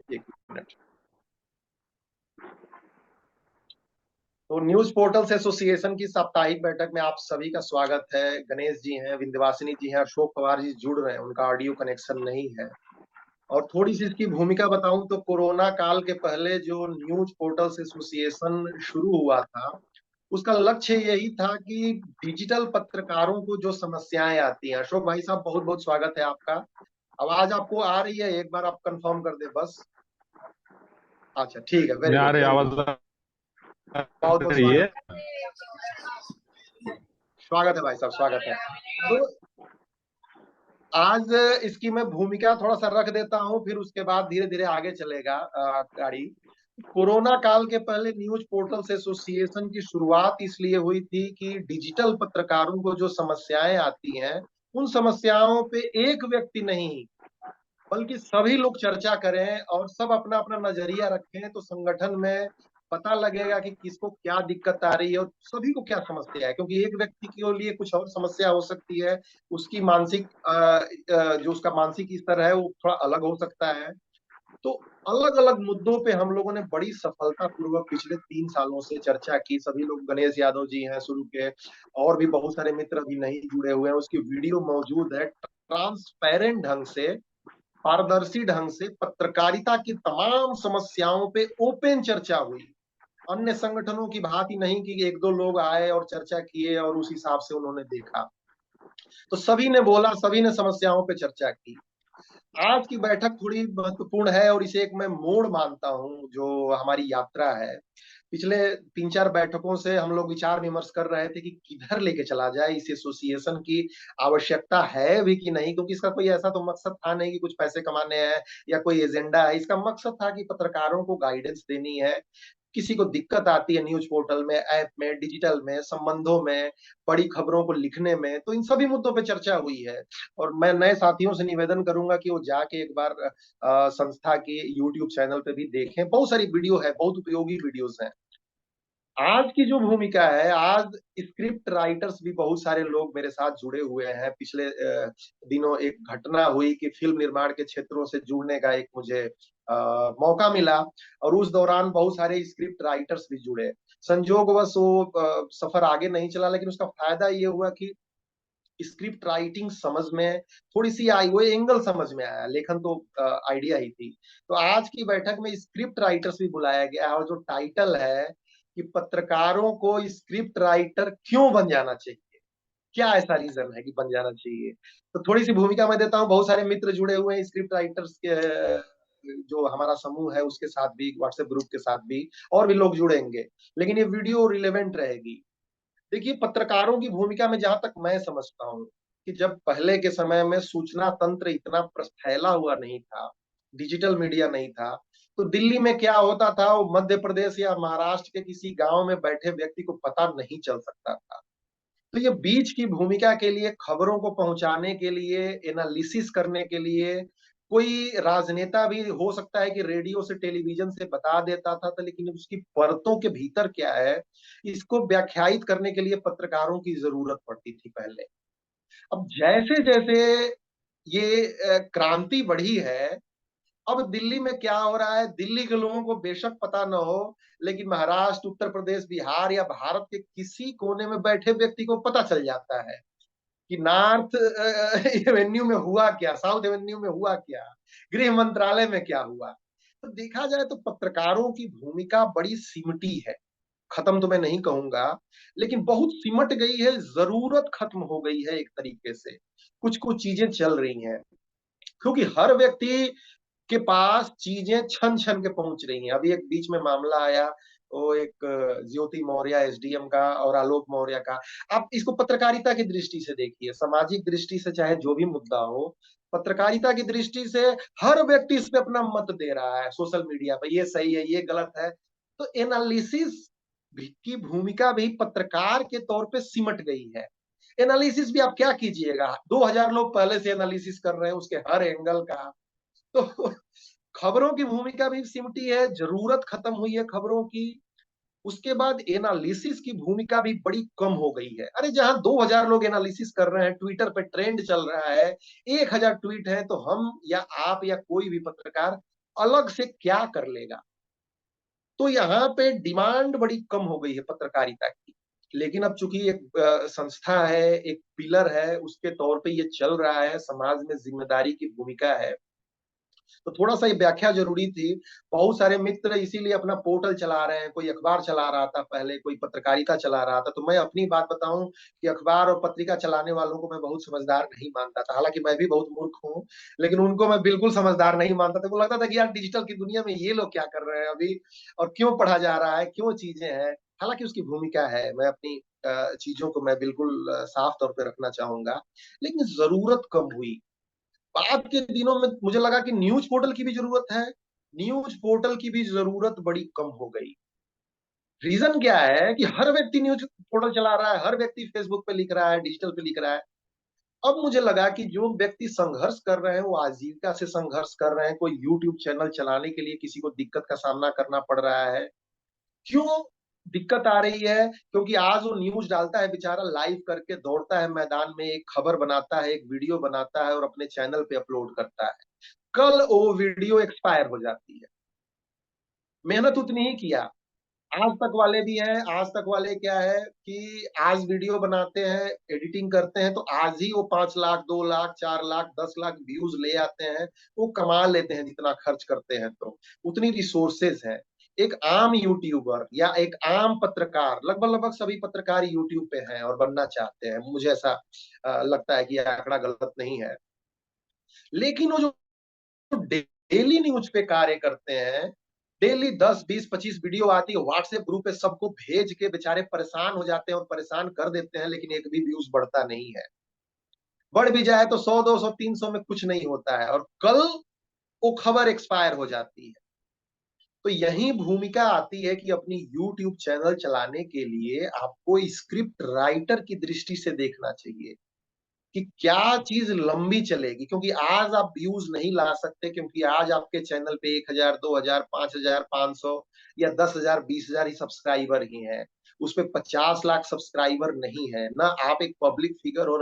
एक मिनट। तो news portals association की साप्ताहिक बैठक में आप सभी का स्वागत है। गणेश जी हैं, विंध्यवासिनी जी हैं, अशोक पवार जी जुड़ रहे हैं, उनका ऑडियो कनेक्शन नहीं है। और थोड़ी सी इसकी भूमिका बताऊं तो कोरोना काल के पहले जो न्यूज पोर्टल्स एसोसिएशन शुरू हुआ था, उसका लक्ष्य यही था कि डिजिटल पत्रकारों को जो समस्याएं आती हैं। अशोक भाई साहब, बहुत बहुत स्वागत है आपका। आवाज आपको आ रही है? एक बार आप कंफर्म कर दे बस। अच्छा, ठीक है, वेरी आ गुड रही वेरी गुड। आवाज आ बहुत बहुत रही स्वागत है। है। स्वागत है भाई साहब, स्वागत है। तो आज इसकी मैं भूमिका थोड़ा सा रख देता हूँ, फिर उसके बाद धीरे धीरे आगे चलेगा गाड़ी। कोरोना काल के पहले न्यूज पोर्टल्स एसोसिएशन की शुरुआत इसलिए हुई थी कि डिजिटल पत्रकारों को जो समस्याएं आती हैं, उन समस्याओं पे एक व्यक्ति नहीं बल्कि सभी लोग चर्चा करें और सब अपना अपना नजरिया रखें, तो संगठन में पता लगेगा कि किसको क्या दिक्कत आ रही है और सभी को क्या समस्या है। क्योंकि एक व्यक्ति के लिए कुछ और समस्या हो सकती है, उसकी मानसिक जो उसका मानसिक स्तर है वो थोड़ा अलग हो सकता है। तो अलग अलग मुद्दों पे हम लोगों ने बड़ी सफलता पूर्वक पिछले 3 सालों से चर्चा की। सभी लोग, गणेश यादव जी हैं शुरू के, और भी बहुत सारे मित्र अभी नहीं जुड़े हुए हैं, उसकी वीडियो मौजूद है। ट्रांसपेरेंट ढंग से, पारदर्शी ढंग से पत्रकारिता की तमाम समस्याओं पे ओपन चर्चा हुई। अन्य संगठनों की भांति नहीं कि एक दो लोग आए और चर्चा किए और उस हिसाब से उन्होंने देखा। तो सभी ने बोला, सभी ने समस्याओं पे चर्चा की। आज की बैठक थोड़ी महत्वपूर्ण है और इसे एक मैं मोड़ मानता हूं जो हमारी यात्रा है। पिछले 3-4 बैठकों से हम लोग विचार विमर्श कर रहे थे कि किधर लेके चला जाए, इस एसोसिएशन की आवश्यकता है भी कि नहीं, क्योंकि इसका कोई ऐसा तो मकसद था नहीं कि कुछ पैसे कमाने हैं या कोई एजेंडा है। इसका मकसद था कि पत्रकारों को गाइडेंस देनी है। किसी को दिक्कत आती है न्यूज पोर्टल में, ऐप में, डिजिटल में, संबंधों में, बड़ी खबरों को लिखने में, तो इन सभी मुद्दों पे चर्चा हुई है। और मैं नए साथियों से निवेदन करूंगा कि वो जाके एक बार संस्था के यूट्यूब चैनल पे भी देखें। बहुत सारी वीडियो है, बहुत उपयोगी वीडियोस हैं। आज की जो भूमिका है, आज स्क्रिप्ट राइटर्स भी बहुत सारे लोग मेरे साथ जुड़े हुए हैं। पिछले दिनों एक घटना हुई कि फिल्म निर्माण के क्षेत्रों से जुड़ने का एक मुझे मौका मिला, और उस दौरान बहुत सारे स्क्रिप्ट राइटर्स भी जुड़े। संजोगवश वो सफर आगे नहीं चला, लेकिन उसका फायदा ये हुआ कि स्क्रिप्ट राइटिंग समझ में थोड़ी सी आई, वो एंगल समझ में आया। लेखन तो आइडिया ही थी। तो आज की बैठक में स्क्रिप्ट राइटर्स भी बुलाया गया है, और जो टाइटल है कि पत्रकारों को स्क्रिप्ट राइटर क्यों बन जाना चाहिए, क्या ऐसा रीजन है कि बन जाना चाहिए। तो थोड़ी सी भूमिका मैं देता हूँ। बहुत सारे मित्र जुड़े हुए हैं स्क्रिप्ट राइटर्स के, जो हमारा समूह है उसके साथ भी, व्हाट्सएप ग्रुप के साथ भी, और भी लोग जुड़ेंगे। लेकिन ये वीडियो रिलेवेंट रहेगी। देखिए, पत्रकारों की भूमिका में जहां तक मैं समझता हूँ कि जब पहले के समय में सूचना तंत्र इतना फैला हुआ नहीं था, डिजिटल मीडिया नहीं था, तो दिल्ली में क्या होता था वो मध्य प्रदेश या महाराष्ट्र के किसी गांव में बैठे व्यक्ति को पता नहीं चल सकता था। तो ये बीच की भूमिका के लिए, खबरों को पहुंचाने के लिए, एनालिसिस करने के लिए, कोई राजनेता भी हो सकता है कि रेडियो से, टेलीविजन से बता देता था, तो लेकिन उसकी परतों के भीतर क्या है, इसको व्याख्यायित करने के लिए पत्रकारों की जरूरत पड़ती थी पहले। अब जैसे जैसे ये क्रांति बढ़ी है, अब दिल्ली में क्या हो रहा है, दिल्ली के लोगों को बेशक पता न हो, लेकिन महाराष्ट्र, उत्तर प्रदेश, बिहार या भारत के किसी कोने में बैठे व्यक्ति को पता चल जाता है कि नॉर्थ एवेन्यू में हुआ क्या, साउथ एवेन्यू में हुआ क्या, गृह मंत्रालय में क्या हुआ। तो देखा जाए तो पत्रकारों की भूमिका बड़ी सिमटी है। खत्म तो मैं नहीं कहूंगा, लेकिन बहुत सिमट गई है, जरूरत खत्म हो गई है एक तरीके से। कुछ कुछ चीजें चल रही हैं, क्योंकि हर व्यक्ति के पास चीजें छन छन के पहुंच रही हैं। अभी एक बीच में मामला आया, वो एक ज्योति मौर्य एसडीएम का और आलोक मौर्य का। आप इसको पत्रकारिता की दृष्टि से देखिए, सामाजिक दृष्टि से चाहे जो भी मुद्दा हो, पत्रकारिता की दृष्टि से हर व्यक्ति इस पे अपना मत दे रहा है सोशल मीडिया पर, ये सही है, ये गलत है। तो एनालिसिस की भूमिका भी पत्रकार के तौर पे सिमट गई है। एनालिसिस भी आप क्या कीजिएगा, 2000 लोग पहले से एनालिसिस कर रहे हैं उसके हर एंगल का। तो खबरों की भूमिका भी सिमटी है, जरूरत खत्म हुई है खबरों की। उसके बाद एनालिसिस की भूमिका भी बड़ी कम हो गई है। अरे जहां 2000 लोग एनालिसिस कर रहे हैं, ट्विटर पे ट्रेंड चल रहा है, 1000 ट्वीट है, तो हम या आप या कोई भी पत्रकार अलग से क्या कर लेगा। तो यहाँ पे डिमांड बड़ी कम हो गई है पत्रकारिता की। लेकिन अब चूंकि एक संस्था है, एक पिलर है, उसके तौर पे ये चल रहा है, समाज में जिम्मेदारी की भूमिका है, तो थोड़ा सा ये व्याख्या जरूरी थी। बहुत सारे मित्र इसीलिए अपना पोर्टल चला रहे हैं, कोई अखबार चला रहा था पहले, कोई पत्रकारिता चला रहा था। तो मैं अपनी बात बताऊं कि अखबार और पत्रिका चलाने वालों को मैं बहुत समझदार नहीं मानता था, हालांकि मैं भी बहुत मूर्ख हूँ, लेकिन उनको मैं बिल्कुल समझदार नहीं मानता था। को लगता था कि यार डिजिटल की दुनिया में ये लोग क्या कर रहे हैं अभी, और क्यों पढ़ा जा रहा है, क्यों चीजें हैं। हालांकि उसकी भूमिका है, मैं अपनी चीजों को मैं बिल्कुल साफ तौर पर रखना चाहूंगा, लेकिन जरूरत कम हुई। बाद के दिनों में मुझे लगा कि न्यूज पोर्टल की भी जरूरत है, न्यूज पोर्टल की भी जरूरत बड़ी कम हो गई। रीजन क्या है कि हर व्यक्ति न्यूज पोर्टल चला रहा है, हर व्यक्ति फेसबुक पे लिख रहा है, डिजिटल पे लिख रहा है। अब मुझे लगा कि जो व्यक्ति संघर्ष कर रहे हैं वो आजीविका से संघर्ष कर रहे हैं, कोई यूट्यूब चैनल चलाने के लिए किसी को दिक्कत का सामना करना पड़ रहा है। क्यों दिक्कत आ रही है? क्योंकि आज वो न्यूज डालता है बेचारा, लाइव करके दौड़ता है मैदान में, एक खबर बनाता है, एक वीडियो बनाता है और अपने चैनल पे अपलोड करता है। कल वो वीडियो एक्सपायर हो जाती है। मेहनत उतनी ही किया। आज तक वाले भी हैं, आज तक वाले क्या है कि आज वीडियो बनाते हैं, एडिटिंग करते हैं, तो आज ही वो 5 लाख, 2 लाख, 4 लाख, 10 लाख व्यूज ले आते हैं। वो कमा लेते हैं जितना खर्च करते हैं, तो उतनी रिसोर्सेज है। एक आम यूट्यूबर या एक आम पत्रकार, लगभग लगभग सभी पत्रकार यूट्यूब पे हैं और बनना चाहते हैं, मुझे ऐसा लगता है कि यह आंकड़ा गलत नहीं है। लेकिन वो जो डेली न्यूज पे कार्य करते हैं, डेली 10, 20, 25 वीडियो आती है, व्हाट्सएप ग्रुप पे सबको भेज के बेचारे परेशान हो जाते हैं और परेशान कर देते हैं, लेकिन एक भी व्यूज बढ़ता नहीं है। बढ़ भी जाए तो 100, 200, 300 में कुछ नहीं होता है, और कल वो खबर एक्सपायर हो जाती है। तो यही भूमिका आती है कि अपनी यूट्यूब चैनल चलाने के लिए आपको स्क्रिप्ट राइटर की दृष्टि से देखना चाहिए कि क्या चीज लंबी चलेगी। क्योंकि आज आप व्यूज नहीं ला सकते, क्योंकि आज आपके चैनल पे 1,000, 2,000, 5,000, 500 या 10,000, 20,000 ही सब्सक्राइबर ही हैं। उस पे 50 लाख सब्सक्राइबर नहीं है ना। आप एक पब्लिक फिगर हो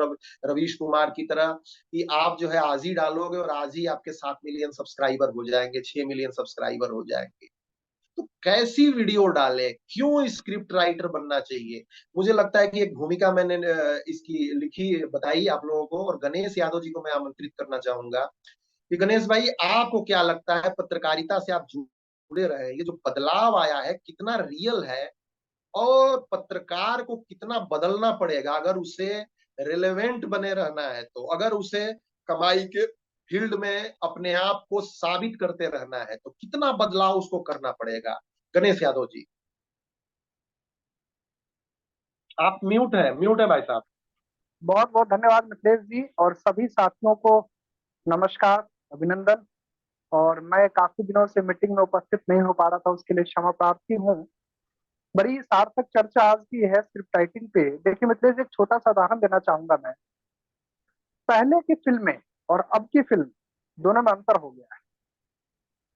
रवीश कुमार की तरह कि आप जो है आज ही डालोगे और आज ही आपके 7 मिलियन सब्सक्राइबर हो जाएंगे, 6 मिलियन सब्सक्राइबर हो जाएंगे। तो कैसी वीडियो डाले, क्यों स्क्रिप्ट राइटर बनना चाहिए? मुझे लगता है कि एक भूमिका मैंने इसकी लिखी बताई आप लोगों को, और गणेश यादव जी को मैं आमंत्रित करना चाहूंगा कि गणेश भाई, आपको क्या लगता है, पत्रकारिता से आप जुड़े रहे, ये जो बदलाव आया है कितना रियल है, और पत्रकार को कितना बदलना पड़ेगा अगर उसे रिलेवेंट बने रहना है, तो अगर उसे कमाई के फील्ड में अपने आप को साबित करते रहना है, तो कितना बदलाव उसको करना पड़ेगा? गणेश यादव जी, आप म्यूट है भाई साहब। बहुत बहुत धन्यवाद मिथिलेश जी, और सभी साथियों को नमस्कार, अभिनंदन। और मैं काफी दिनों से मीटिंग में उपस्थित नहीं हो पा रहा था, उसके लिए क्षमा प्रार्थी हूँ। बड़ी सार्थक चर्चा आज की है स्क्रिप्ट राइटिंग पे। देखिए मिथिलेश, एक छोटा सा उदाहरण देना चाहूंगा मैं। पहले की फिल्में और अब की फिल्म दोनों में अंतर हो गया है।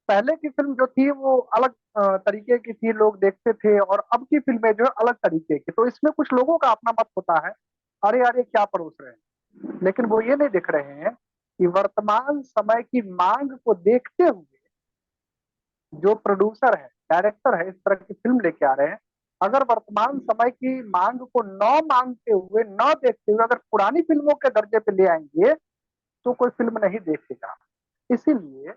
पहले की फिल्म जो थी वो अलग तरीके की थी, लोग देखते थे, और अब की फिल्में जो है अलग तरीके की। तो इसमें कुछ लोगों का अपना मत होता है, अरे यार ये क्या परोस रहे हैं, लेकिन वो ये नहीं दिख रहे हैं कि वर्तमान समय की मांग को देखते हुए जो प्रोड्यूसर है, डायरेक्टर है, इस तरह की फिल्म लेके आ रहे हैं। अगर वर्तमान समय की मांग को न मांगते हुए, न देखते हुए, अगर पुरानी फिल्मों के दर्जे पे ले आएंगे तो कोई फिल्म नहीं देखेगा। इसीलिए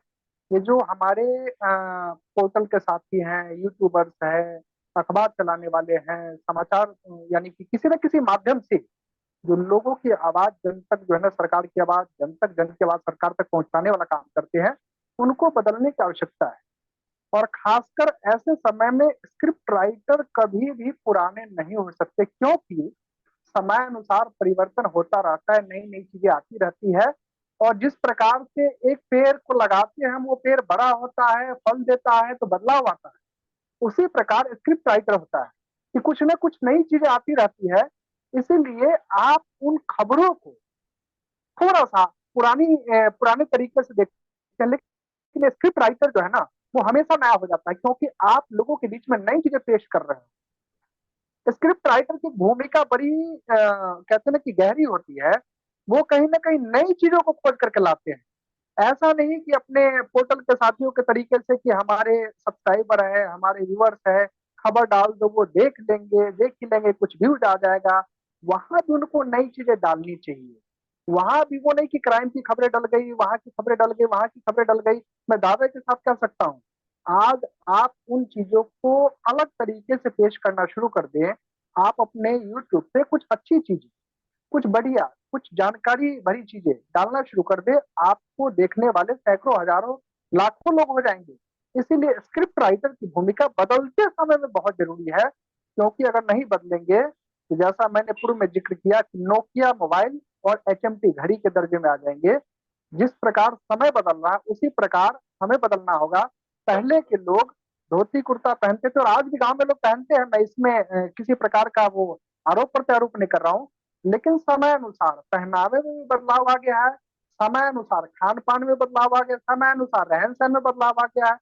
ये जो हमारे पोर्टल के साथी हैं, यूट्यूबर्स हैं, अखबार चलाने वाले हैं, समाचार यानी कि किसी न किसी माध्यम से जो लोगों की आवाज जन तक, जो है ना, सरकार की आवाज जन तक, जन की आवाज सरकार तक पहुंचाने वाला काम करते हैं, उनको बदलने की आवश्यकता है। और खासकर ऐसे समय में स्क्रिप्ट राइटर कभी भी पुराने नहीं हो सकते, क्योंकि समय अनुसार परिवर्तन होता रहता है, नई नई चीजें आती रहती है। और जिस प्रकार से एक पेड़ को लगाते हैं हम, वो पेड़ बड़ा होता है, फल देता है, तो बदलाव आता है। उसी प्रकार स्क्रिप्ट राइटर होता है कि कुछ न कुछ नई चीजें आती रहती है। इसीलिए आप उन खबरों को थोड़ा सा पुराने तरीके से देखते हैं, लेकिन स्क्रिप्ट राइटर जो है ना, वो हमेशा नया हो जाता है, क्योंकि आप लोगों के बीच में नई चीजें पेश कर रहे हैं। स्क्रिप्ट राइटर की भूमिका बड़ी कहते हैं ना कि गहरी होती है। वो कहीं ना कहीं नई चीजों को खोज करके लाते हैं। ऐसा नहीं कि अपने पोर्टल के साथियों के तरीके से कि हमारे सब्सक्राइबर है, हमारे व्यूअर्स है, खबर डाल दो वो देख ही लेंगे, कुछ व्यूज आ जाएगा। वहां भी उनको नई चीजें डालनी चाहिए। वहां भी वो नहीं कि क्राइम की खबरें डल गई, वहां की खबरें डल गई, वहां की खबरें डल गई। मैं दावे के साथ कह सकता हूँ, आज आप उन चीजों को अलग तरीके से पेश करना शुरू कर दें। आप अपने यूट्यूब पे कुछ अच्छी चीजें, कुछ बढ़िया, कुछ जानकारी भरी चीजें डालना शुरू कर दे, आपको देखने वाले सैकड़ों, हजारों, लाखों लोग हो जाएंगे। इसीलिए स्क्रिप्ट राइटर की भूमिका बदलते समय में बहुत जरूरी है, क्योंकि अगर नहीं बदलेंगे तो जैसा मैंने पूर्व में जिक्र किया कि नोकिया मोबाइल और एचएमटी घड़ी के दर्जे में आ जाएंगे। जिस प्रकार समय बदल रहा है उसी प्रकार हमें बदलना होगा। पहले के लोग धोती कुर्ता पहनते थे और आज भी गांव में लोग पहनते हैं। मैं इसमें किसी प्रकार का वो आरोप प्रत्यारोप नहीं कर रहा हूँ, लेकिन समय अनुसार पहनावे में भी बदलाव आ गया है, समय अनुसार खान पान में बदलाव आ गया, समय अनुसार रहन सहन में बदलाव आ गया है,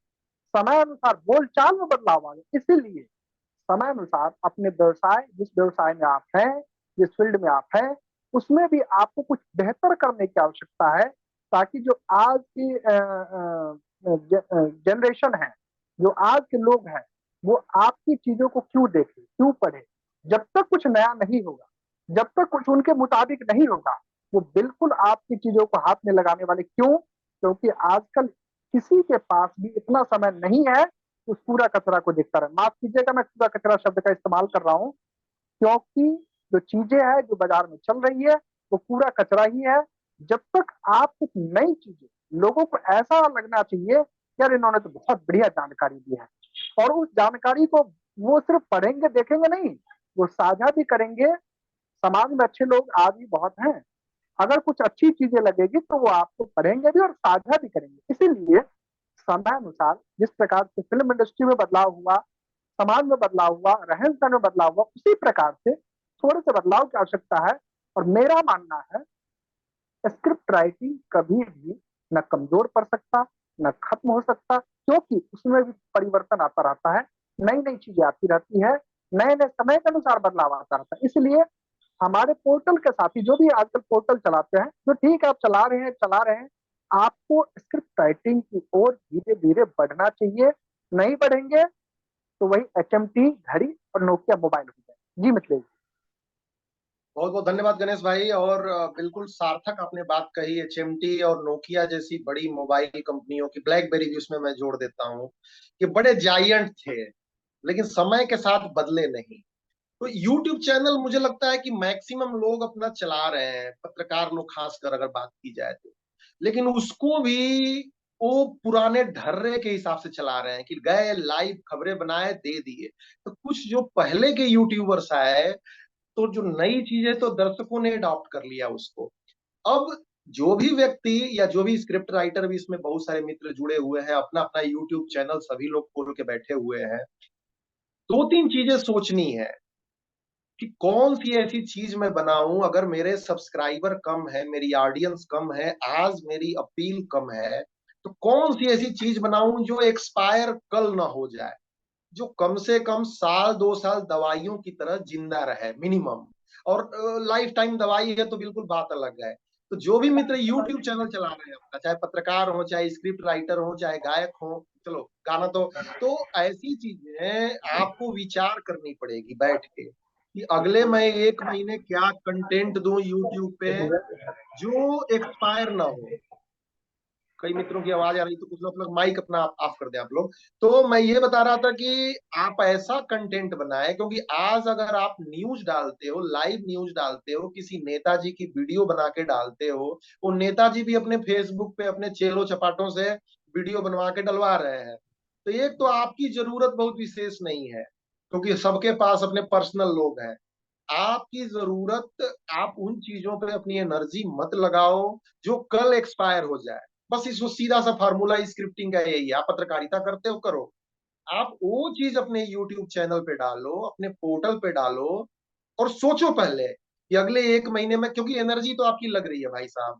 समय अनुसार बोलचाल में बदलाव आ गया। इसीलिए समय अनुसार अपने व्यवसाय, जिस व्यवसाय में आप हैं, जिस फील्ड में आप हैं, उसमें भी आपको कुछ बेहतर करने की आवश्यकता है, ताकि जो आज की जनरेशन है, जो आज के लोग हैं, वो आपकी चीजों को क्यों देखें, क्यों पढ़े। जब तक कुछ नया नहीं होगा, जब तक कुछ उनके मुताबिक नहीं होगा, वो बिल्कुल आपकी चीजों को हाथ में लगाने वाले। क्यों? क्योंकि आजकल किसी के पास भी इतना समय नहीं है उस कूड़ा कचरा को देखता रहे। माफ कीजिएगा, मैं कूड़ा कचरा शब्द का इस्तेमाल कर रहा हूँ, क्योंकि जो चीजें हैं जो बाजार में चल रही है वो कूड़ा कचरा ही है। जब तक आप कुछ नई चीजें, लोगों को ऐसा लगना चाहिए यार इन्होंने तो बहुत बढ़िया जानकारी दी है, और उस जानकारी को वो सिर्फ पढ़ेंगे देखेंगे नहीं, वो साझा भी करेंगे। समाज में अच्छे लोग आज भी बहुत हैं, अगर कुछ अच्छी चीजें लगेगी तो वो आपको पढ़ेंगे भी और साझा भी करेंगे। इसीलिए समय अनुसार जिस प्रकार से फिल्म इंडस्ट्री में बदलाव हुआ, समाज में बदलाव हुआ, रहन सहन में बदलाव हुआ, उसी प्रकार से थोड़े से बदलाव की आवश्यकता है। और मेरा मानना है स्क्रिप्ट राइटिंग कभी भी न कमजोर पड़ सकता, न खत्म हो सकता, क्योंकि उसमें भी परिवर्तन आता रहता है, नई नई चीजें आती रहती है, नए नए समय के अनुसार बदलाव आता रहता है। इसलिए हमारे पोर्टल के साथी जो भी आजकल पोर्टल चलाते हैं, जो ठीक है आप चला रहे हैं, आपको स्क्रिप्ट राइटिंग की ओर धीरे धीरे बढ़ना चाहिए। नहीं बढ़ेंगे तो वही एचएमटी घड़ी और नोकिया मोबाइल हो जाए। जी मिथिलेश। बहुत बहुत धन्यवाद गणेश भाई। और बिल्कुल सार्थक आपने बात कही। एचएमटी और नोकिया जैसी बड़ी मोबाइल कंपनियों की, ब्लैकबेरी भी उसमें मैं जोड़ देता हूँ, कि बड़े जायंट थे, लेकिन समय के साथ बदले नहीं। तो यूट्यूब चैनल मुझे लगता है कि मैक्सिमम लोग अपना चला रहे हैं, पत्रकार लोग खासकर अगर बात की जाए तो, लेकिन उसको भी वो पुराने ढर्रे के हिसाब से चला रहे हैं कि गए लाइव खबरें बनाए दे दिए। तो कुछ जो पहले के यूट्यूबर्स आए, तो जो नई चीजें तो दर्शकों ने अडॉप्ट कर लिया उसको। अब जो भी व्यक्ति या जो भी स्क्रिप्ट राइटर भी, इसमें बहुत सारे मित्र जुड़े हुए हैं, अपना अपना यूट्यूब चैनल सभी लोग खोल के बैठे हुए हैं, दो तीन चीजें सोचनी है कि कौन सी ऐसी चीज मैं बनाऊं। अगर मेरे सब्सक्राइबर कम है, मेरी ऑडियंस कम है, आज मेरी अपील कम है, तो कौन सी ऐसी चीज बनाऊं जो एक्सपायर कल ना हो जाए, जो कम से कम साल 2 साल दवाइयों की तरह जिंदा रहे मिनिमम। और लाइफ टाइम दवाई है तो बिल्कुल बात अलग है। तो जो भी मित्र यूट्यूब चैनल चला रहे हैं अपना, चाहे पत्रकार हो, चाहे स्क्रिप्ट राइटर हो, चाहे गायक हो, चलो गाना तो ऐसी चीजें आपको विचार करनी पड़ेगी बैठ के कि अगले मैं 1 महीने क्या कंटेंट दूं यूट्यूब पे जो एक्सपायर ना हो। कई मित्रों की आवाज आ रही, तो कुछ लोग माइक अपना ऑफ कर दें आप लोग। तो मैं ये बता रहा था कि आप ऐसा कंटेंट बनाएं, क्योंकि आज अगर आप न्यूज डालते हो, लाइव न्यूज डालते हो, किसी नेताजी की वीडियो बना के डालते हो, वो नेताजी भी अपने फेसबुक पे अपने चेलो चपाटों से वीडियो बनवा के डलवा रहे हैं। तो एक तो आपकी जरूरत बहुत विशेष नहीं है, क्योंकि सबके पास अपने पर्सनल लोग हैं। आपकी जरूरत, आप उन चीजों पे अपनी एनर्जी मत लगाओ जो कल एक्सपायर हो जाए। बस इसको सीधा सा फार्मूला स्क्रिप्टिंग का यही है। आप पत्रकारिता करते हो, करो। आप वो चीज अपने यूट्यूब चैनल पे डालो, अपने पोर्टल पे डालो, और सोचो पहले कि अगले 1 महीने में, क्योंकि एनर्जी तो आपकी लग रही है भाई साहब।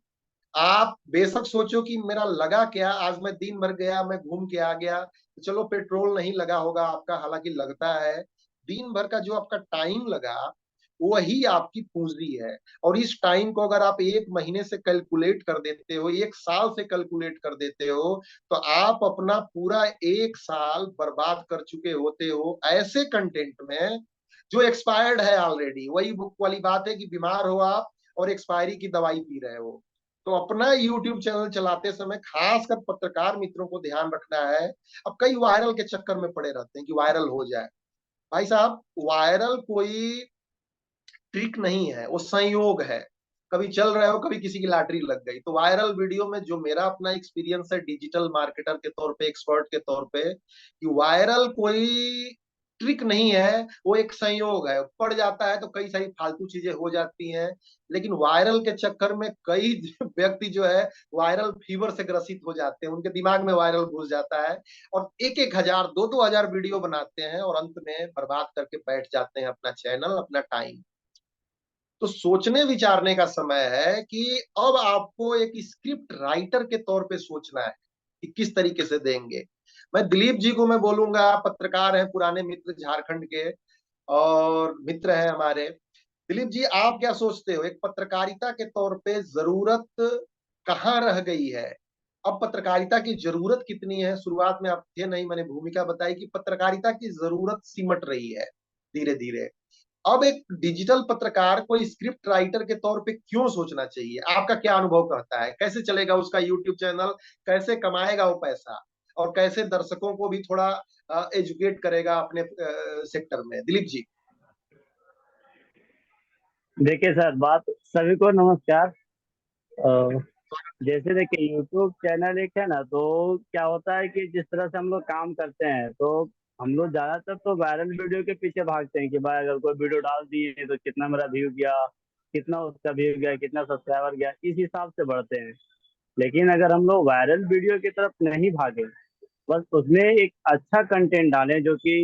आप बेशक सोचो कि मेरा लगा क्या, आज मैं दिन भर गया, मैं घूम के आ गया, तो चलो पेट्रोल नहीं लगा होगा आपका, हालांकि लगता है। दिन भर का जो आपका टाइम लगा, वही आपकी पूंजी है। और इस टाइम को अगर आप एक महीने से कैलकुलेट कर देते हो, एक साल से कैलकुलेट कर देते हो, तो आप अपना पूरा एक साल बर्बाद कर चुके होते हो ऐसे कंटेंट में जो एक्सपायर्ड है ऑलरेडी। वही बुक वाली बात है कि बीमार हो आप और एक्सपायरी की दवाई पी रहे हो। तो अपना यूट्यूब चैनल चलाते समय खासकर पत्रकार मित्रों को ध्यान रखना है। अब कई वायरल के चक्कर में पड़े रहते हैं कि वायरल हो जाए। भाई साहब, वायरल कोई ट्रिक नहीं है, वो संयोग है। कभी चल रहे हो, कभी किसी की लॉटरी लग गई। तो वायरल वीडियो में जो मेरा अपना एक्सपीरियंस है डिजिटल मार्केटर के तौर पे, एक्सपर्ट के तौर पे, कि वायरल कोई ट्रिक नहीं है, वो एक संयोग है। पड़ जाता है तो कई सारी फालतू चीजें हो जाती हैं। लेकिन वायरल के चक्कर में कई व्यक्ति जो है वायरल फीवर से ग्रसित हो जाते हैं, उनके दिमाग में वायरल घुस जाता है और एक एक हजार, दो दो हजार वीडियो बनाते हैं और अंत में बर्बाद करके बैठ जाते हैं अपना चैनल, अपना टाइम। तो सोचने विचारने का समय है कि अब आपको एक स्क्रिप्ट राइटर के तौर पे सोचना है कि किस तरीके से देंगे। मैं दिलीप जी को मैं बोलूंगा, पत्रकार हैं, पुराने मित्र झारखंड के और मित्र हैं हमारे। दिलीप जी, आप क्या सोचते हो, एक पत्रकारिता के तौर पे जरूरत कहाँ रह गई है? अब पत्रकारिता की जरूरत कितनी है? शुरुआत में आप थे नहीं, मैंने भूमिका बताई कि पत्रकारिता की जरूरत सिमट रही है धीरे धीरे। अब एक डिजिटल पत्रकार को स्क्रिप्ट राइटर के तौर पे क्यों सोचना चाहिए? आपका क्या अनुभव कहता है? कैसे चलेगा उसका यूट्यूब चैनल? कैसे कमाएगा वो पैसा? और कैसे दर्शकों को भी थोड़ा एजुकेट करेगा अपने सेक्टर में? दिलीप जी। देखिए सर, बात सभी को नमस्कार। जैसे देखिए, यूट्यूब चैनल एक है ना, तो क्या होता है कि जिस तरह से हम लोग काम करते हैं, तो हम लोग ज्यादातर तो वायरल वीडियो के पीछे भागते हैं कि भाई अगर कोई वीडियो डाल दिए तो कितना मेरा व्यू गया, कितना उसका व्यू गया, कितना सब्सक्राइबर गया, इस हिसाब से बढ़ते हैं। लेकिन अगर हम लोग वायरल वीडियो की तरफ नहीं भागे, बस उसमें एक अच्छा कंटेंट डालें जो कि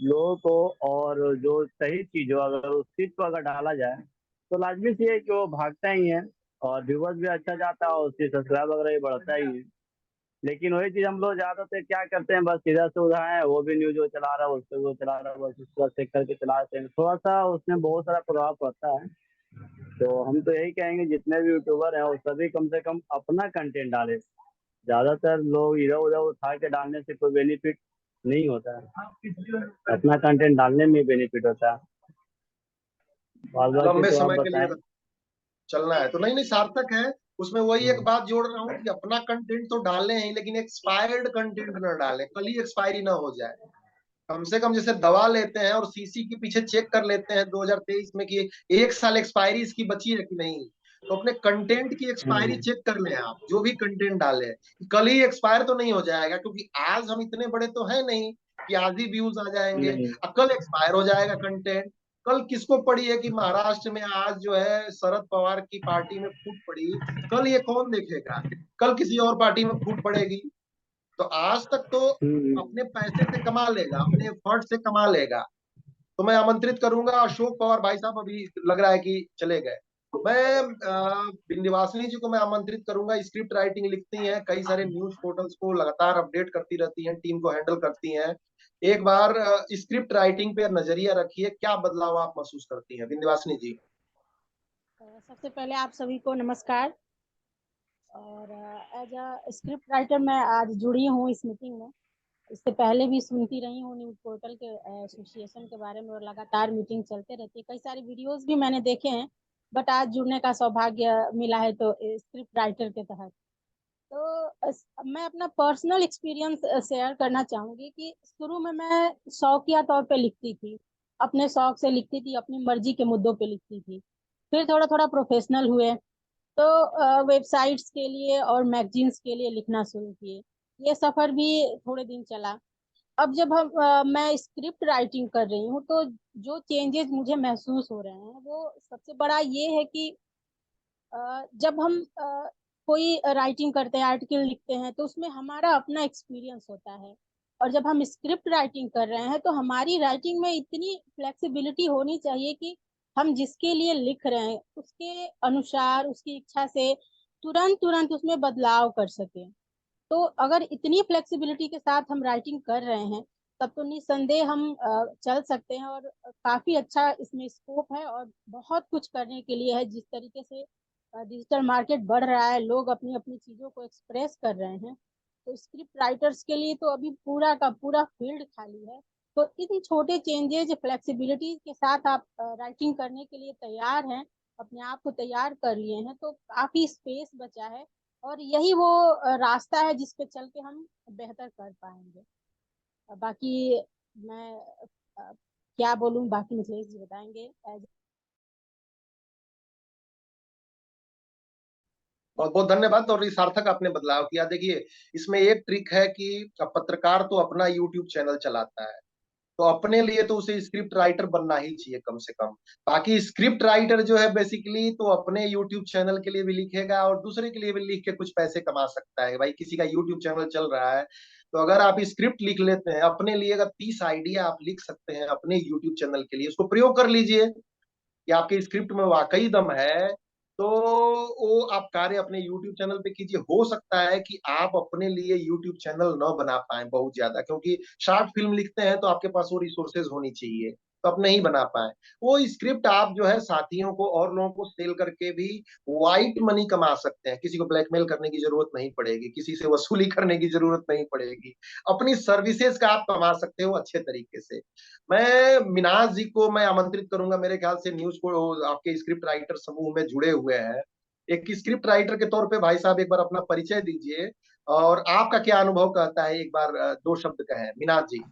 लोगों को, और जो सही चीज हो, अगर उस चीज को अगर डाला जाए तो लाजमी सी है कि वो भागता ही है और व्यूवर्स भी अच्छा जाता है और उसकी सब्सक्राइब वगैरह भी बढ़ता ही है। लेकिन वही चीज हम लोग ज्यादातर क्या करते हैं, बस इधर से उधर है, वो भी न्यूज वो चला रहा है, उस पर वो चला रहा है, बस इस तरह से करके चलाते हैं। थोड़ा सा उसमें बहुत सारा प्रभाव पड़ता है। तो हम तो यही कहेंगे जितने भी यूट्यूबर हैं वो सभी कम से कम अपना कंटेंट डालें। ज्यादातर लोग इधर उधर उठा के डालने से कोई बेनिफिट नहीं होता है, अपना कंटेंट डालने में बेनिफिट होता है। बात बाकी लंबे तो आप समय के लिए बताएं। अगर चलना है तो नहीं नहीं, सार्थक है। उसमें वही एक बात जोड़ रहा हूँ कि अपना कंटेंट तो डालें ही, लेकिन एक्सपायर्ड कंटेंट न डालें, कल ही एक्सपायरी ना हो जाए। कम से कम जैसे दवा लेते हैं और सीसी के पीछे चेक कर लेते हैं 2023 में कि एक साल एक्सपायरी इसकी बची है कि नहीं, तो अपने कंटेंट की एक्सपायरी हम्म। चेक कर लें। आप जो भी कंटेंट डालें, कल ही एक्सपायर तो नहीं हो जाएगा, क्योंकि आज हम इतने बड़े तो है नहीं कि आज ही व्यूज आ जाएंगे। नहीं। कल एक्सपायर हो जाएगा कंटेंट। कल किसको पड़ी है कि महाराष्ट्र में आज जो है शरद पवार की पार्टी में फूट पड़ी, कल ये कौन देखेगा? कल किसी और पार्टी में फूट पड़ेगी। तो आज तक तो हम्म। अपने पैसे से कमा लेगा, अपने एफर्ट से कमा लेगा। तो मैं आमंत्रित करूंगा अशोक पवार भाई साहब, अभी लग रहा है कि चले गए। मैं विंध्यवासिनी जी को मैं आमंत्रित करूंगा, स्क्रिप्ट राइटिंग लिखती हैं, कई सारे न्यूज पोर्टल्स को लगातार अपडेट करती रहती हैं, टीम को हैंडल करती हैं। एक बार स्क्रिप्ट राइटिंग पे नजरिया रखिए, क्या बदलाव आप महसूस करती हैं विंध्यवासिनी जी? सबसे पहले आप सभी को नमस्कार। और एज अ स्क्रिप्ट राइटर मैं आज जुड़ी हूँ इस मीटिंग में। इससे पहले भी सुनती रही हूँ न्यूज़ पोर्टल के एसोसिएशन के बारे में, और लगातार मीटिंग चलते रहती है, कई सारे वीडियोस भी मैंने देखे हैं। बट आज जुड़ने का सौभाग्य मिला है तो स्क्रिप्ट राइटर के तहत। तो मैं अपना पर्सनल एक्सपीरियंस शेयर करना चाहूँगी कि शुरू में मैं शौकिया तौर पे लिखती थी, अपने शौक से लिखती थी, अपनी मर्जी के मुद्दों पे लिखती थी। फिर थोड़ा थोड़ा प्रोफेशनल हुए तो वेबसाइट्स के लिए और मैगजीन्स के लिए लिखना शुरू किए। ये सफर भी थोड़े दिन चला। अब जब मैं स्क्रिप्ट राइटिंग कर रही हूँ तो जो चेंजेस मुझे महसूस हो रहे हैं वो सबसे बड़ा ये है कि जब हम कोई राइटिंग करते हैं, आर्टिकल लिखते हैं, तो उसमें हमारा अपना एक्सपीरियंस होता है। और जब हम स्क्रिप्ट राइटिंग कर रहे हैं तो हमारी राइटिंग में इतनी फ्लेक्सिबिलिटी होनी चाहिए कि हम जिसके लिए लिख रहे हैं उसके अनुसार, उसकी इच्छा से तुरंत तुरंत उसमें बदलाव कर सकें। तो अगर इतनी फ्लेक्सिबिलिटी के साथ हम राइटिंग कर रहे हैं तब तो निस्संदेह हम चल सकते हैं। और काफी अच्छा इसमें स्कोप है और बहुत कुछ करने के लिए है। जिस तरीके से डिजिटल मार्केट बढ़ रहा है, लोग अपनी अपनी चीजों को एक्सप्रेस कर रहे हैं, तो स्क्रिप्ट राइटर्स के लिए तो अभी पूरा का पूरा फील्ड खाली है। तो इन छोटे चेंजेज, फ्लेक्सिबिलिटी के साथ आप राइटिंग करने के लिए तैयार हैं, अपने आप को तैयार कर लिए हैं, तो काफी स्पेस बचा है। और यही वो रास्ता है जिस पे चल के हम बेहतर कर पाएंगे। बाकी मैं क्या बोलूं, बाकी मिथिलेश जी बताएंगे। बहुत बहुत धन्यवाद। और ये सार्थक आपने बदलाव किया। देखिए, इसमें एक ट्रिक है कि पत्रकार तो अपना यूट्यूब चैनल चलाता है, तो अपने लिए तो उसे स्क्रिप्ट राइटर बनना ही चाहिए कम से कम। बाकी स्क्रिप्ट राइटर जो है बेसिकली तो अपने यूट्यूब चैनल के लिए भी लिखेगा और दूसरे के लिए भी लिख के कुछ पैसे कमा सकता है। भाई किसी का यूट्यूब चैनल चल रहा है, तो अगर आप स्क्रिप्ट लिख लेते हैं अपने लिए, अगर 30 आइडिया आप लिख सकते हैं अपने यूट्यूब चैनल के लिए, उसको प्रयोग कर लीजिए कि आपके स्क्रिप्ट में वाकई दम है, तो वो आप कार्य अपने YouTube चैनल पे कीजिए। हो सकता है कि आप अपने लिए YouTube चैनल न बना पाए बहुत ज्यादा, क्योंकि शॉर्ट फिल्म लिखते हैं तो आपके पास वो रिसोर्सेज होनी चाहिए, तो आप नहीं बना पाए वो स्क्रिप्ट। आप जो है साथियों को और लोगों को सेल करके भी व्हाइट मनी कमा सकते हैं। किसी को ब्लैकमेल करने की जरूरत नहीं पड़ेगी, किसी से वसूली करने की जरूरत नहीं पड़ेगी। अपनी सर्विसेज का आप कमा सकते हो अच्छे तरीके से। मैं मिनाज जी को मैं आमंत्रित करूंगा, मेरे ख्याल से न्यूज को आपके स्क्रिप्ट राइटर समूह में जुड़े हुए हैं। एक स्क्रिप्ट राइटर के तौर पे भाई साहब एक बार अपना परिचय दीजिए और आपका क्या अनुभव कहता है, एक बार दो शब्द कहें मिनाज जी।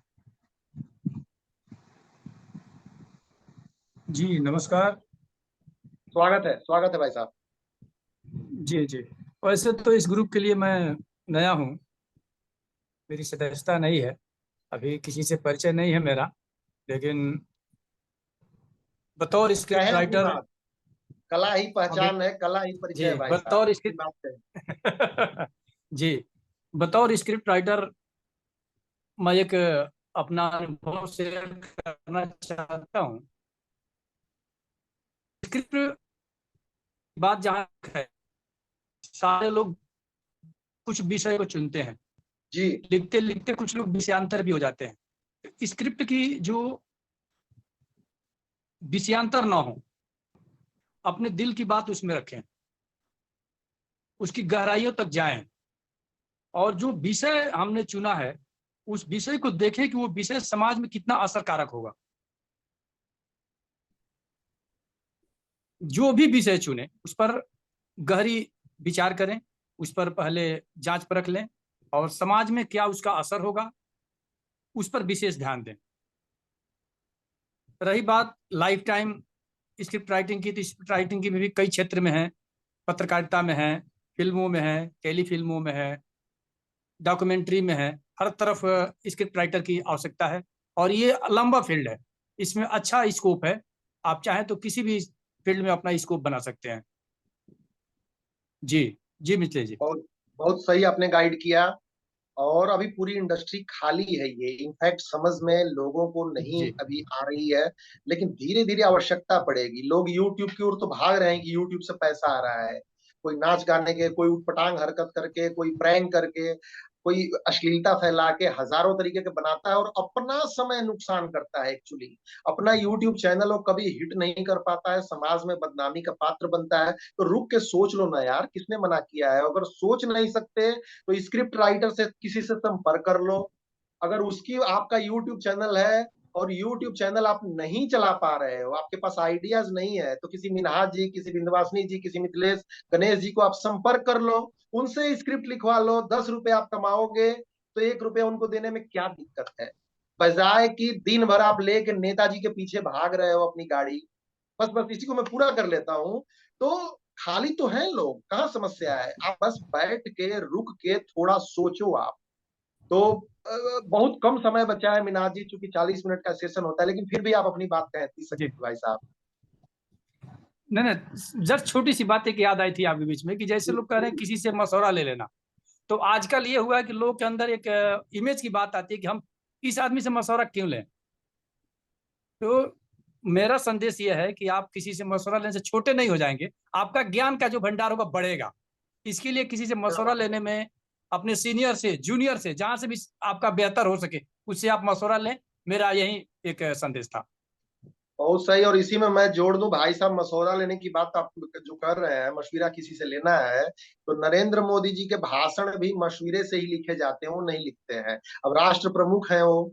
जी नमस्कार। स्वागत है भाई साहब। जी जी, वैसे तो इस ग्रुप के लिए मैं नया हूँ, मेरी सदस्यता नहीं है, अभी किसी से परिचय नहीं है मेरा, लेकिन बतौर स्क्रिप्ट कहें अपनी राइटर बात, कला ही अभी। पहचान है, कला ही परिचय जी है भाई साहब, बतौर अपनी बात कहें। स्क्रिप्ट जी, बतौर स्क्रिप्ट राइटर मैं एक अपना अनुभव शेयर करना चाहता हूँ। स्क्रिप्ट बात जहाँ है, सारे लोग कुछ विषय को चुनते हैं, जी लिखते लिखते कुछ लोग विषयांतर भी हो जाते हैं। स्क्रिप्ट की जो विषयांतर ना हो, अपने दिल की बात उसमें रखें, उसकी गहराइयों तक जाएं, और जो विषय हमने चुना है उस विषय को देखें कि वो विषय समाज में कितना असरकारक होगा। जो भी विषय चुने उस पर गहरी विचार करें, उस पर पहले जांच परख लें और समाज में क्या उसका असर होगा उस पर विशेष ध्यान दें। रही बात लाइफ टाइम स्क्रिप्ट राइटिंग की, तो स्क्रिप्ट राइटिंग की भी कई क्षेत्र में है, पत्रकारिता में है, फिल्मों में है, टेली फिल्मों में है, डॉक्यूमेंट्री में है, हर तरफ स्क्रिप्ट राइटर की आवश्यकता है। और ये लंबा फील्ड है, इसमें अच्छा स्कोप है, आप चाहें तो किसी भी फील्ड में अपना स्कोप बना सकते हैं। जी जी मिथिलेश जी। बहुत बहुत सही आपने गाइड किया। और अभी पूरी इंडस्ट्री खाली है, ये इनफैक्ट समझ में लोगों को नहीं जी अभी आ रही है, लेकिन धीरे धीरे आवश्यकता पड़ेगी। लोग यूट्यूब की ओर तो भाग रहे हैं कि यूट्यूब से पैसा आ रहा है, कोई नाच गाने के, कोई उटपटांग हरकत करके, कोई प्रैंक करके, कोई अश्लीलता फैला के हजारों तरीके के बनाता है और अपना समय नुकसान करता है। एक्चुअली अपना यूट्यूब चैनल वो कभी हिट नहीं कर पाता है, समाज में बदनामी का पात्र बनता है। तो रुक के सोच लो ना यार, किसने मना किया है? अगर सोच नहीं सकते तो स्क्रिप्ट राइटर से किसी से संपर्क कर लो। अगर उसकी आपका यूट्यूब चैनल है और यूट्यूब चैनल आप नहीं चला पा रहे हो, आपके पास आइडियाज नहीं है, तो किसी मिनहाज जी, किसी बिंदवासिनी जी, किसी मिथिलेश गणेश जी को आप संपर्क कर लो, उनसे स्क्रिप्ट लिखवा लो। 10 रुपए आप कमाओगे तो 1 रुपया उनको देने में क्या दिक्कत है? बजाय कि दिन भर आप लेके नेताजी के पीछे भाग रहे हो अपनी गाड़ी। बस बस इसी को मैं पूरा कर लेता हूँ। तो खाली तो है लोग, कहाँ समस्या है? आप बस बैठ के रुक के थोड़ा सोचो आप। तो बहुत कम समय बचा है मीनाज जी, चूंकि 40 मिनट का सेशन होता है, लेकिन फिर भी आप अपनी बात कहें 30 जी, सेकंड भाई साहब। नहीं नहीं, जस्ट छोटी सी बात एक याद आई थी आपके बीच में कि जैसे लोग कह रहे हैं किसी से मशवरा ले लेना, तो आजकल ये हुआ है कि लोगों के अंदर एक इमेज की बात आती है कि हम इस आदमी से मशवरा क्यों लें। तो मेरा संदेश ये है कि आप किसी से मशवरा लेने से छोटे नहीं हो जाएंगे, आपका ज्ञान का जो भंडार होगा बढ़ेगा। इसके लिए किसी से मशवरा लेने में अपने सीनियर से, जूनियर से, जहां से भी आपका बेहतर हो सके उससे आप मशवरा लें। मेरा यही एक संदेश था। बहुत सही। और इसी में मैं जोड़ दूं भाई साहब, मशवरा लेने की बात आप जो कर रहे हैं, मशविरा किसी से लेना है तो नरेंद्र मोदी जी के भाषण भी मशविरे से ही लिखे जाते हैं, वो नहीं लिखते हैं। अब राष्ट्र प्रमुख हैं वो,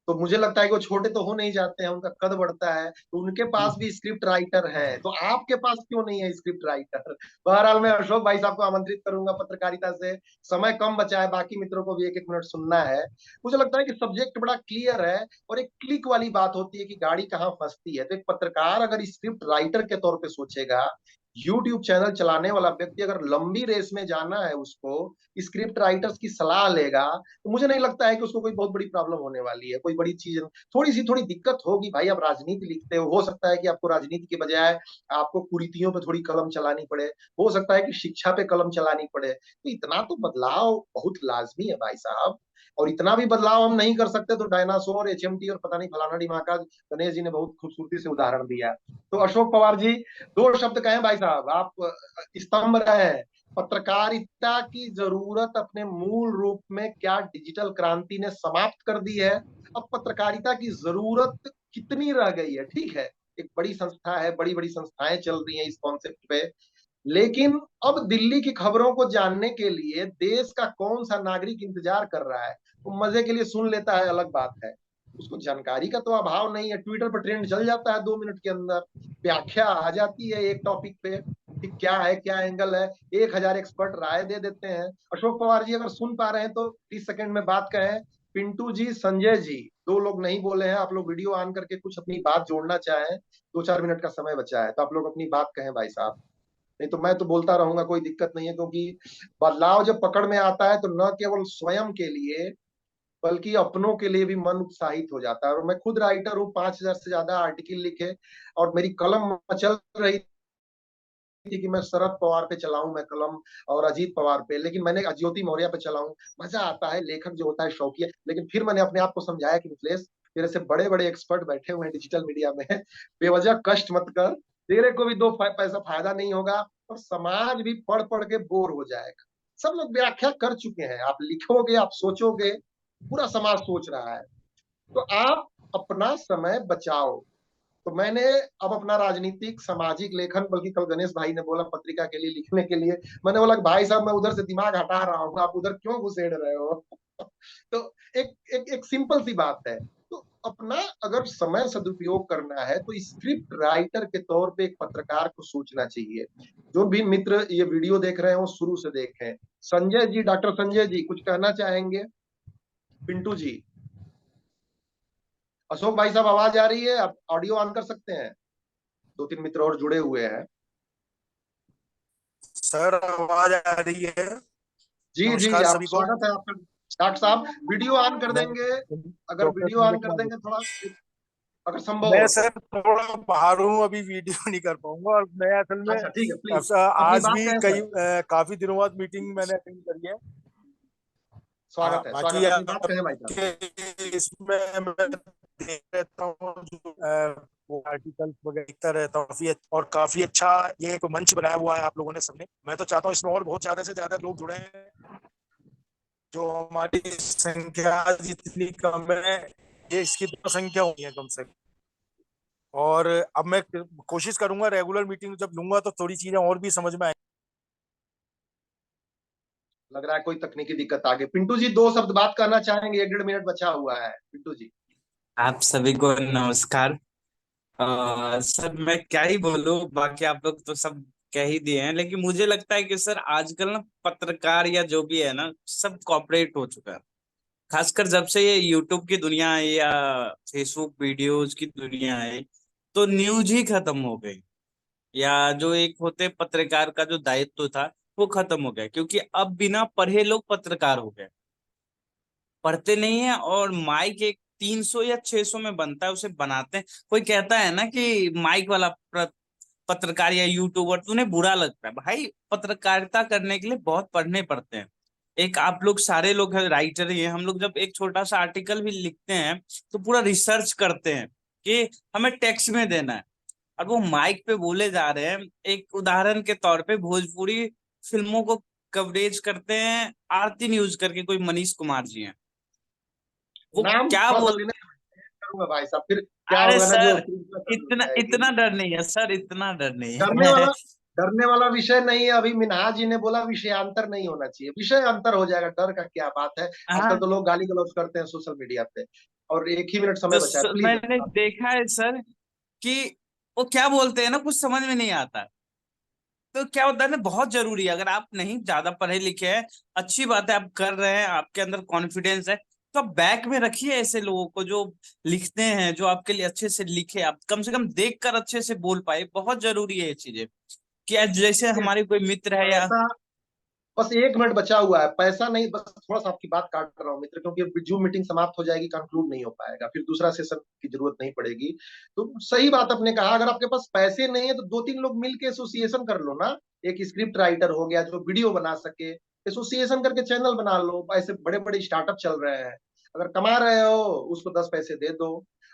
तो मुझे लगता है कि वो छोटे तो हो नहीं जाते हैं, उनका कद बढ़ता है, तो उनके पास भी स्क्रिप्ट राइटर है, तो आपके पास क्यों नहीं है स्क्रिप्ट राइटर? बहरहाल मैं अशोक भाई साहब को आमंत्रित करूंगा पत्रकारिता से। समय कम बचा है, बाकी मित्रों को भी एक एक मिनट सुनना है। मुझे लगता है कि सब्जेक्ट बड़ा क्लियर है, और एक क्लिक वाली बात होती है कि गाड़ी कहाँ फंसती है। तो एक पत्रकार अगर स्क्रिप्ट राइटर के तौर पे सोचेगा, यूट्यूब चैनल चलाने वाला व्यक्ति अगर लंबी रेस में जाना है उसको, स्क्रिप्ट राइटर्स की सलाह लेगा, तो मुझे नहीं लगता है कि उसको कोई बहुत बड़ी प्रॉब्लम होने वाली है, कोई बड़ी चीज। थोड़ी दिक्कत होगी भाई, आप राजनीति लिखते हो सकता है कि आपको राजनीति के बजाय आपको कुरीतियों पे थोड़ी कलम चलानी पड़े, हो सकता है कि शिक्षा पे कलम चलानी पड़े, तो इतना तो बदलाव बहुत लाजमी है भाई साहब। और इतना भी बदलाव हम नहीं कर सकते तो डायनासोर, एचएमटी और पता नहीं फलाना डिमाका, गणेश जी ने बहुत खूबसूरती से उदाहरण दिया। तो अशोक पवार जी, दो शब्द कहें भाई साहब, आप स्तंभ रहे हैं। पत्रकारिता की जरूरत अपने मूल रूप में क्या डिजिटल क्रांति ने समाप्त कर दी है? अब पत्रकारिता की जरूरत कितनी रह गई है? ठीक है, एक बड़ी संस्था है, बड़ी बड़ी संस्थाएं चल रही हैं इस कॉन्सेप्ट पे, लेकिन अब दिल्ली की खबरों को जानने के लिए देश का कौन सा नागरिक इंतजार कर रहा है? वो मजे के लिए सुन लेता है, अलग बात है, उसको जानकारी का तो अभाव नहीं है। ट्विटर पर ट्रेंड चल जाता है 2 मिनट के अंदर, व्याख्या आ जाती है एक टॉपिक पे कि क्या है, क्या एंगल है, 1,000 एक्सपर्ट राय दे देते हैं। अशोक पवार जी अगर सुन पा रहे हैं तो 30 सेकंड में बात कहें। पिंटू जी, संजय जी, दो लोग नहीं बोले हैं, आप लोग वीडियो ऑन करके कुछ अपनी बात जोड़ना चाहें, 2-4 मिनट का समय बचा है तो आप लोग अपनी बात कहें भाई साहब, नहीं तो मैं तो बोलता रहूंगा, कोई दिक्कत नहीं है। क्योंकि बदलाव जब पकड़ में आता है तो न केवल स्वयं के लिए बल्कि अपनों के लिए भी मन उत्साहित हो जाता है। और मैं खुद राइटर हूँ, 5,000 से ज्यादा आर्टिकल लिखे, और मेरी कलम मचल रही थी कि मैं शरद पवार पे चलाऊं मैं कलम, और अजीत पवार पे, लेकिन मैंने ज्योति मौर्य पे चलाऊं। मजा आता है, लेखक जो होता है शौकिया। लेकिन फिर मैंने अपने आप को समझाया कि मिथिलेश, तेरे से बड़े बड़े एक्सपर्ट बैठे हुए हैं डिजिटल मीडिया में, बेवजह कष्ट मत कर, तेरे को भी दो पैसा फायदा नहीं होगा, और समाज भी पढ़ पढ़ के बोर हो जाएगा। सब लोग व्याख्या कर चुके हैं, आप लिखोगे, आप सोचोगे, पूरा समाज सोच रहा है, तो आप अपना समय बचाओ। तो मैंने अब अपना राजनीतिक सामाजिक लेखन, बल्कि कल गणेश भाई ने बोला पत्रिका के लिए लिखने के लिए, मैंने बोला भाई साहब मैं उधर से दिमाग हटा रहा हूँ, आप उधर क्यों घुसेड़ रहे हो? तो एक सिंपल सी बात है। तो अपना अगर समय सदुपयोग करना है तो स्क्रिप्ट राइटर के तौर पे एक पत्रकार को सोचना चाहिए। जो भी मित्र ये वीडियो देख रहे हैं वो शुरू से देखें। संजय जी, डॉक्टर संजय जी कुछ कहना चाहेंगे? पिंटू जी, अशोक भाई साहब आवाज आ रही है? आप ऑडियो ऑन कर सकते हैं? 2-3 मित्र और जुड़े हुए हैं। सर आवाज आ रही है? जी जी, नमस्कार आप सभी को। स्वागत है आपका। डॉक्टर साहब वीडियो ऑन कर मैं देंगे, अगर डॉक्टर वीडियो संजय ऑन कर कुमार, देंगे थोड़ा, अगर संभव मैं हो तो। सर थोड़ा बाहर हूँ, अभी वीडियो नहीं कर पाऊंगा। और मैं असल में अच्छा ठीक है, प्लीज अपनी आज बात भी कहें कई सर। काफी दिनों बाद मीटिंग मैंने अटेंड करी है। हाँ, स्वागत है, बाकी स्वागत है, अपनी बात कहें भाई साहब। आपके इसमें मैं देख रहता हूँ जो वो आर्टिकल्स वगैरह लिखता रहता हूँ और काफी अच्छा ये एक मंच बनाया हुआ है आप लोगों ने सबने। मैं तो चाहता हूँ इसमें और बहुत ज्यादा से ज्यादा लोग जुड़े हैं। जो हमारी संख्या आज इतनी कम है, ये इसकी दो संख्या होनी है कम से कम। और अब मैं कोशिश करूंगा रेगुलर मीटिंग जब लूंगा तो थोड़ी चीजें और भी समझ में आए। लग रहा है कोई तकनीकी दिक्कत आ गई। पिंटू जी, दो शब्द बात करना चाहेंगे? 1-1.5 मिनट बचा हुआ है, पिंटू जी। आप सभी को नमस्कार। सर मैं क्या ही बोलूं, बाकी आप लोग तो सब कह ही दिए हैं, लेकिन मुझे लगता है कि सर आजकल ना पत्रकार या जो भी है ना सब कॉर्पोरेट हो चुका है। खासकर जब से ये यूट्यूब की दुनिया है या फेसबुक वीडियोस की दुनिया है, तो न्यूज ही खत्म हो गई। या जो एक होते पत्रकार का जो दायित्व था वो खत्म हो गया, क्योंकि अब बिना पढ़े लोग पत्रकार हो गए। पढ़ते नहीं है और माइक एक 300 या 600 में बनता है, उसे बनाते हैं। कोई कहता है ना कि माइक वाला पत्रकार या यूट्यूबर, तो उन्हें बुरा लगता है। भाई पत्रकारिता करने के लिए बहुत पढ़ने पड़ते हैं। एक आप लोग सारे लोग राइटर ही हैं, हम लोग जब एक छोटा सा आर्टिकल भी लिखते हैं तो पूरा रिसर्च करते हैं कि हमें टेक्स्ट में देना है। और वो माइक पे बोले जा रहे हैं। एक उदाहरण के तौर पे भोजपुरी फिल्मों को कवरेज करते हैं आरती न्यूज करके, कोई मनीष कुमार जी हैं। वो नाम क्या थोड़ा सा बोल लेने करूंगा भाई साहब, फिर क्या अरे होगा ना जो सर, हो इतना जाएगी। इतना डर नहीं है सर, इतना डर नहीं डरने है। वाला डरने वाला विषय नहीं है। अभी मिन्हाज जी ने बोला विषयांतर नहीं होना चाहिए, विषय अंतर हो जाएगा, डर का क्या बात है। आजकल हाँ, तो लोग गाली गलौज करते हैं सोशल मीडिया पे। और 1 ही मिनट समय बचा है, प्लीज। मैंने देखा है सर कि वो क्या बोलते हैं ना, कुछ समझ में नहीं आता। तो क्या होता है ना, बहुत जरूरी है, अगर आप नहीं ज्यादा पढ़े लिखे हैं, अच्छी बात है, आप कर रहे हैं, आपके अंदर कॉन्फिडेंस है, तो आप बैक में रखिए ऐसे लोगों को जो लिखते हैं, जो आपके लिए अच्छे से लिखे, आप कम से कम देख कर अच्छे से बोल पाए। बहुत जरूरी है ये चीजें, कि आज जैसे हमारे कोई मित्र है या पैसा, बस 1 मिनट बचा हुआ है, पैसा नहीं, बस थोड़ा सा आपकी बात काट रहा हूँ मित्र, क्योंकि जूम मीटिंग समाप्त हो जाएगी, कंक्लूड नहीं हो पाएगा, फिर दूसरा सेशन की जरूरत नहीं पड़ेगी। तो सही बात आपने कहा, अगर आपके पास पैसे नहीं है तो 2-3 लोग मिलके एसोसिएशन कर लो ना। एक स्क्रिप्ट राइटर हो गया जो वीडियो बना सके, एसोसिएशन करके चैनल बना लो। ऐसे बड़े बड़े स्टार्टअप चल रहे हैं, अगर कमा रहे हो उसको 10 पैसे दे दो।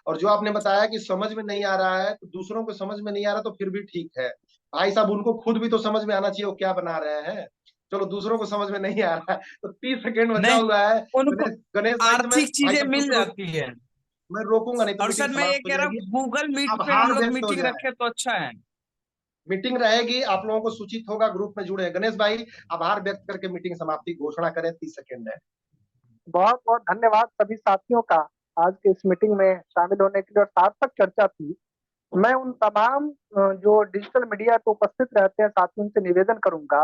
और जो आपने बताया कि समझ में नहीं आ रहा है तो दूसरों को समझ में नहीं आ रहा, तो फिर भी ठीक है भाई साहब, उनको खुद भी तो समझ में आना चाहिए वो क्या बना रहे हैं। चलो दूसरों को समझ में नहीं आ रहा है तो 30 सेकेंड बचा नहीं, हुआ है। उनको गणेश गणेश भाई से मैं, आर्थिक भाई चीजें साहब मिल रुको रुको, जाती है। मैं रोकूंगा नहीं तो और मीटिंग सर मैं ये समाप्त हो कह रहा जाएगी। हूँ, गूगल मीट पे हम आभार लोग व्यक्त हो मीटिंग जाए, रखे तो अच्छा है। मीटिंग रहेगी, आप लोगों को सूचित होगा, ग्रुप में जुड़े हैं। गणेश भाई आभार व्यक्त करके मीटिंग समाप्ति घोषणा करें, 30 सेकेंड है। बहुत बहुत धन्यवाद सभी साथियों का आज के इस मीटिंग में शामिल होने के लिए, और सार्थक चर्चा थी। मैं उन तमाम जो डिजिटल मीडिया पे उपस्थित रहते हैं साथियों से निवेदन करूंगा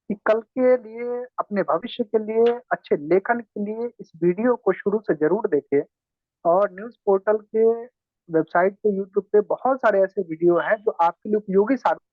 कि कल के लिए, अपने भविष्य के लिए, अच्छे लेखन के लिए इस वीडियो को शुरू से जरूर देखें। और न्यूज पोर्टल के वेबसाइट पे, यूट्यूब पे बहुत सारे ऐसे वीडियो हैं जो आपके लिए उपयोगी साबित